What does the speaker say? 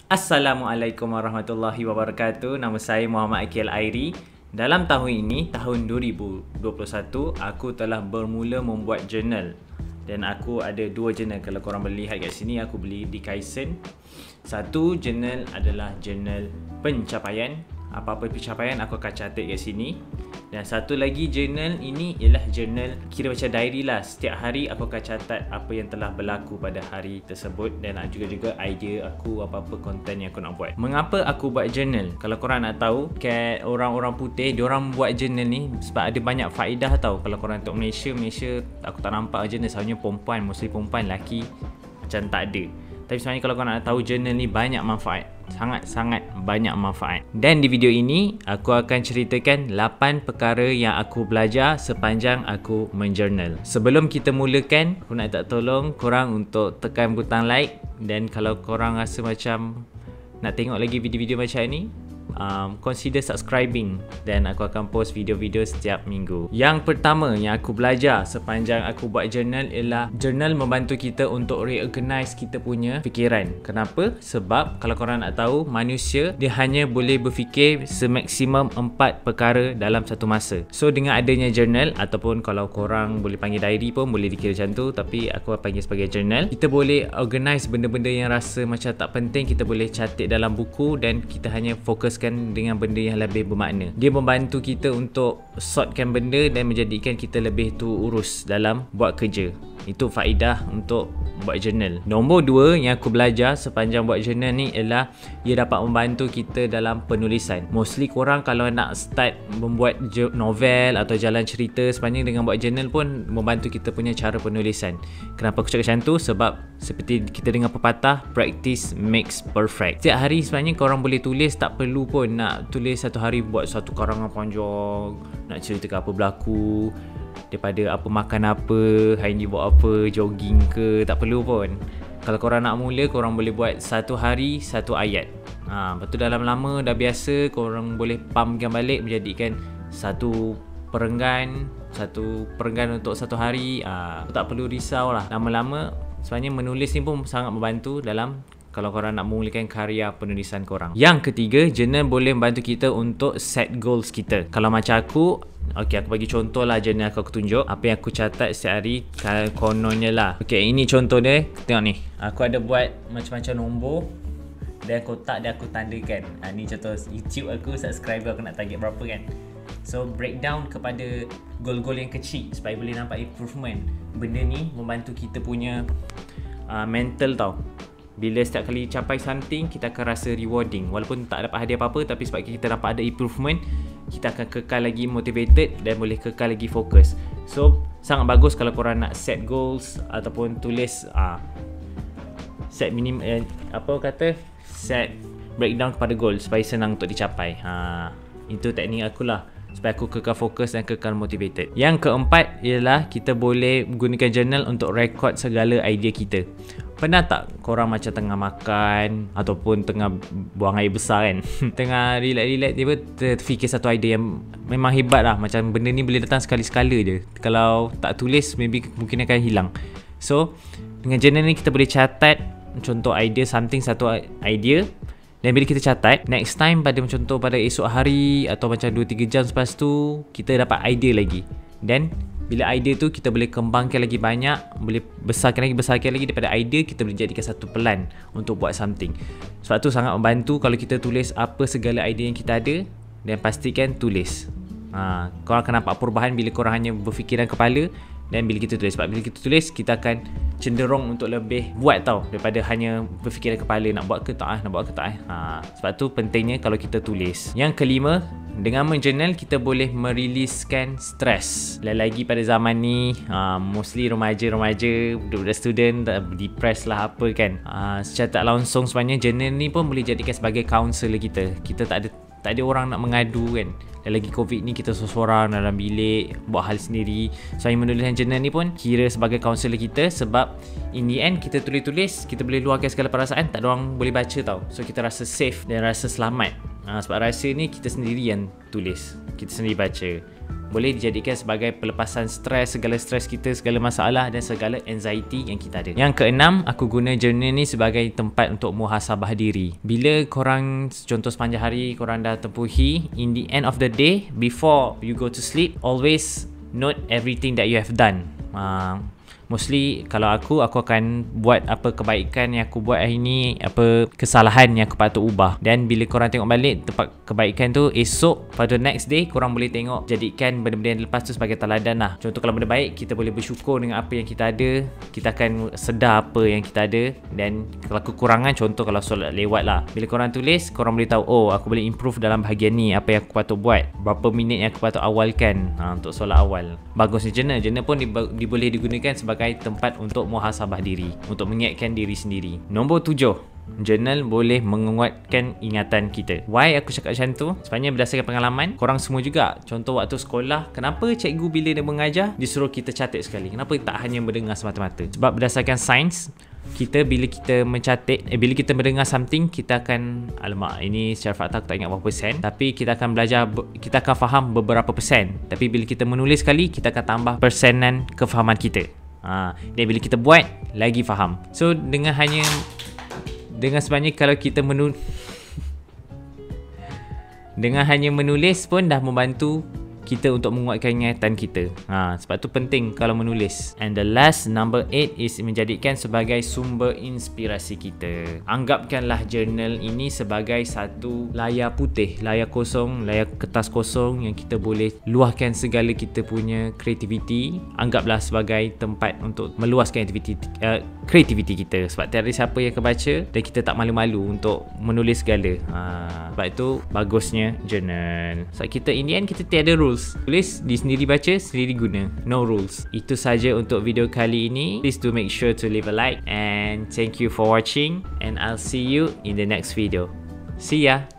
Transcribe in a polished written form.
Assalamualaikum warahmatullahi wabarakatuh. Nama saya Muhammad Akil Airi. Dalam tahun ini, tahun 2021, aku telah bermula membuat journal. Dan aku ada dua journal. Kalau korang boleh lihat kat sini, aku beli di Kaisen. Satu journal adalah journal pencapaian. Apa-apa pencapaian aku akan catat kat sini. Dan satu lagi journal ini ialah journal kira macam diary lah. Setiap hari aku akan catat apa yang telah berlaku pada hari tersebut dan juga idea aku, apa-apa konten yang aku nak buat. Mengapa aku buat journal? Kalau korang nak tahu, kat orang-orang putih, diorang buat journal ni sebab ada banyak faedah tau. Kalau korang tengok Malaysia aku tak nampak journal, selalunya perempuan, mostly perempuan, lelaki macam tak ada. Tapi sebenarnya kalau korang nak tahu, journal ni banyak manfaat. Sangat-sangat banyak manfaat. Dan di video ini, aku akan ceritakan 8 perkara yang aku belajar sepanjang aku menjournal. Sebelum kita mulakan, aku nak tolong korang untuk tekan butang like. Dan kalau korang rasa macam nak tengok lagi video-video macam ni, consider subscribing. Dan aku akan post video-video setiap minggu. Yang pertama yang aku belajar sepanjang aku buat journal ialah journal membantu kita untuk reorganize kita punya fikiran. Kenapa? Sebab kalau korang nak tahu, manusia dia hanya boleh berfikir semaksimum 4 perkara dalam satu masa. So dengan adanya journal, ataupun kalau korang boleh panggil diary pun boleh dikira macam tu, tapi aku panggil sebagai journal, kita boleh organize benda-benda yang rasa macam tak penting, kita boleh catat dalam buku dan kita hanya fokuskan dengan benda yang lebih bermakna. Dia membantu kita untuk sortkan benda dan menjadikan kita lebih urus dalam buat kerja. Itu faedah untuk buat journal. Nombor 2 yang aku belajar sepanjang buat journal ni ialah ia dapat membantu kita dalam penulisan. Mostly korang kalau nak start membuat novel atau jalan cerita, sepanjang dengan buat journal pun membantu kita punya cara penulisan. Kenapa aku cakap macam tu? Sebab seperti kita dengar pepatah, practice makes perfect. Setiap hari sebenarnya korang boleh tulis, tak perlu pun nak tulis satu hari buat satu karangan panjang, nak ceritakan apa berlaku, daripada apa makan apa, hari ni buat apa, jogging ke, tak perlu pun. Kalau korang nak mula, korang boleh buat satu hari satu ayat. Lepas tu dalam lama dah biasa, korang boleh pumpkan balik menjadikan satu perenggan untuk satu hari. Tak perlu risau lah. Lama-lama sebenarnya menulis ni pun sangat membantu dalam kalau korang nak memulakan karya penulisan korang. Yang ketiga, journal boleh membantu kita untuk set goals kita. Kalau macam aku bagi contoh lah journal aku tunjuk apa yang aku catat setiap hari kononnya lah. Ini contoh dia. Tengok ni, aku ada buat macam-macam nombor dan kotak dan aku tandakan. Ni contoh YouTube aku, subscriber aku nak target berapa kan. So breakdown kepada goal-goal yang kecil supaya boleh nampak improvement. Benda ni membantu kita punya mental tau. Bila setiap kali capai something, kita akan rasa rewarding. Walaupun tak dapat hadiah apa-apa, tapi sebab kita dapat ada improvement, kita akan kekal lagi motivated dan boleh kekal lagi fokus. So sangat bagus kalau korang nak set goals ataupun tulis set set breakdown kepada goal supaya senang untuk dicapai. Itu teknik aku lah, supaya aku kekal fokus dan kekal motivated. Yang keempat ialah kita boleh gunakan journal untuk rekod segala idea kita. Pernah tak korang macam tengah makan ataupun tengah buang air besar kan, tengah relax-relax, tiba terfikir satu idea yang memang hebat lah, macam benda ni boleh datang sekali-sekala je, kalau tak tulis mungkin akan hilang. So dengan journal ni kita boleh catat contoh idea, satu idea. Dan bila kita catat, next time pada esok hari atau macam 2-3 jam selepas tu, kita dapat idea lagi. Dan bila idea tu kita boleh kembangkan lagi banyak, boleh besarkan lagi daripada idea, kita boleh jadikan satu plan untuk buat something. Sebab tu sangat membantu kalau kita tulis apa segala idea yang kita ada dan pastikan tulis. Korang akan nampak perubahan bila korang hanya berfikiran kepala dan bila kita tulis. Sebab bila kita tulis, kita akan cenderung untuk lebih buat tau, daripada hanya berfikiran kepala nak buat ke tak. Sebab tu pentingnya kalau kita tulis. Yang kelima, dengan menjournal kita boleh meriliskan stres. Lagi pada zaman ni, mostly remaja-remaja, budak-budak student depressed lah apa kan. Secara tak langsung sebenarnya journal ni pun boleh jadikan sebagai counselor kita. Kita tak ada orang nak mengadu kan. Dan lagi COVID ni kita seorang dalam bilik buat hal sendiri. So menuliskan journal ni pun kira sebagai counselor kita, sebab in the end kita tulis-tulis, kita boleh luahkan segala perasaan, tak ada orang boleh baca tau. So kita rasa safe dan rasa selamat. Sebab rasa ni kita sendiri yang tulis, kita sendiri baca. Boleh dijadikan sebagai pelepasan stres, segala stres kita, segala masalah dan segala anxiety yang kita ada. Yang keenam, aku guna journal ni sebagai tempat untuk muhasabah diri. Bila korang, contoh sepanjang hari korang dah tempuhi, in the end of the day, before you go to sleep, always note everything that you have done. Mostly kalau aku akan buat apa kebaikan yang aku buat hari ni, apa kesalahan yang aku patut ubah. Dan bila korang tengok balik tempat kebaikan tu, esok pada next day korang boleh tengok, jadikan benda-benda yang lepas tu sebagai teladan lah. Contoh kalau benda baik, kita boleh bersyukur dengan apa yang kita ada, kita akan sedar apa yang kita ada. Dan kalau kekurangan, contoh kalau solat lewat lah, bila korang tulis, korang boleh tahu, oh aku boleh improve dalam bahagian ni, apa yang aku patut buat, berapa minit yang aku patut awalkan untuk solat awal. Bagusnya journal pun boleh digunakan sebagai tempat untuk muhasabah diri, untuk mengingatkan diri sendiri. Nombor 7, journal boleh menguatkan ingatan kita. Why aku cakap macam tu? Sebenarnya berdasarkan pengalaman korang semua juga. Contoh waktu sekolah, kenapa cikgu bila dia mengajar dia suruh kita catat sekali? Kenapa tak hanya mendengar semata-mata? Sebab berdasarkan sains, kita bila kita mencatat, bila kita mendengar something, kita akan, alamak ini secara fakta aku tak ingat berapa persen, tapi kita akan belajar, kita akan faham beberapa persen. Tapi bila kita menulis sekali, kita akan tambah persenan kefahaman kita. Dan bila kita buat, lagi faham. So dengan sebenarnya kalau kita dengan hanya menulis pun dah membantu kita untuk menguatkan ingatan kita. Sebab tu penting kalau menulis. And the last, number 8 is menjadikan sebagai sumber inspirasi kita. Anggapkanlah journal ini sebagai satu layar putih, layar kosong, layar kertas kosong yang kita boleh luahkan segala kita punya kreativiti. Anggaplah sebagai tempat untuk meluaskan kreativiti kita. Sebab tiada siapa yang akan baca dan kita tak malu-malu untuk menulis segala. Sebab itu bagusnya journal. Sebab kita in the end kita tiada rules. Tulis, di sendiri baca, sendiri guna. No rules. Itu saja untuk video kali ini. Please do make sure to leave a like and thank you for watching, and I'll see you in the next video. See ya.